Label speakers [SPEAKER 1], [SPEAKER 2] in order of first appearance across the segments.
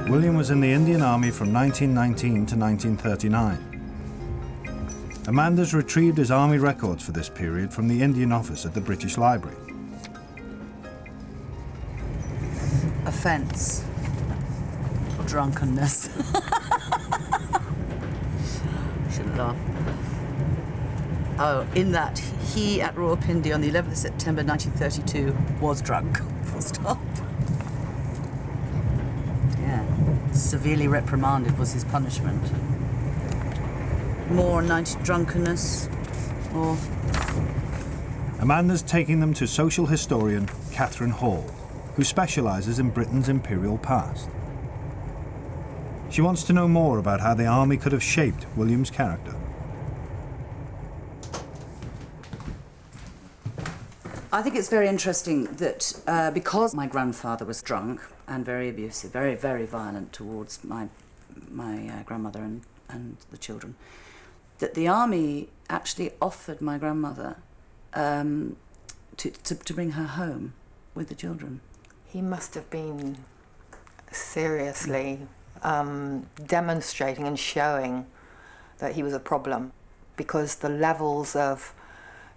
[SPEAKER 1] William was in the Indian Army from 1919 to 1939. Amanda's retrieved his army records for this period from the Indian office at the British Library.
[SPEAKER 2] Offence. Drunkenness. Should laugh. Oh, in that he at Rawalpindi on the 11th of September 1932 was drunk. Full stop. Yeah. Severely reprimanded was his punishment. More drunkenness, or...
[SPEAKER 1] Amanda's taking them to social historian Catherine Hall, who specialises in Britain's imperial past. She wants to know more about how the army could have shaped William's character.
[SPEAKER 2] I think it's very interesting that because my grandfather was drunk and very abusive, very, very violent towards my grandmother and the children, that the army actually offered my grandmother to bring her home with the children.
[SPEAKER 3] He must have been seriously demonstrating and showing that he was a problem, because the levels of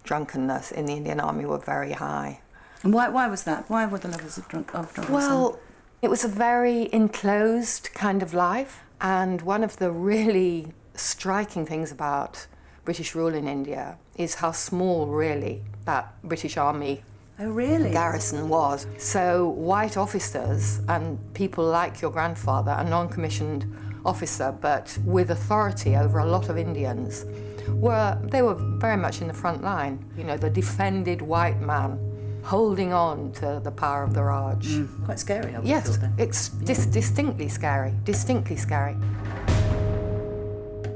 [SPEAKER 3] drunkenness in the Indian Army were very high.
[SPEAKER 2] And why was that? Why were the levels of drunkenness?
[SPEAKER 3] Well, it was a very enclosed kind of life, and one of the really striking things about British rule in India is how small, really, that British Army garrison was. So white officers and people like your grandfather, a non-commissioned officer, but with authority over a lot of Indians, were very much in the front line. You know, the defended white man holding on to the power of the Raj.
[SPEAKER 2] Quite scary, I would
[SPEAKER 3] Yes,
[SPEAKER 2] thought then.
[SPEAKER 3] it's distinctly scary, distinctly scary.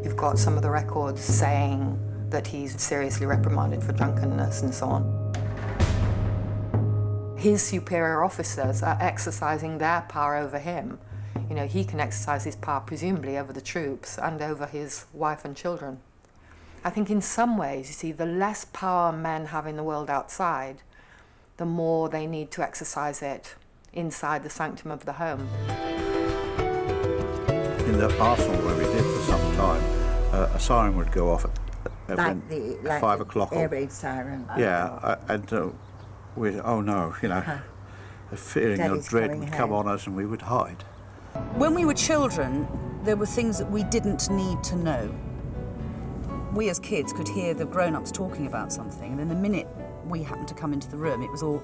[SPEAKER 3] You've got some of the records saying that he's seriously reprimanded for drunkenness and so on. His superior officers are exercising their power over him. You know, he can exercise his power presumably over the troops and over his wife and children. I think in some ways, you see, the less power men have in the world outside, the more they need to exercise it inside the sanctum of the home.
[SPEAKER 4] In the arsenal where we did for some time, a siren would go off at 5 o'clock.
[SPEAKER 5] Air raid siren.
[SPEAKER 4] Yeah, and we'd, oh no, you know, a feeling of dread would come on us and we would hide.
[SPEAKER 2] When we were children, there were things that we didn't need to know. We as kids could hear the grown-ups talking about something, and then the minute we happened to come into the room, it was all,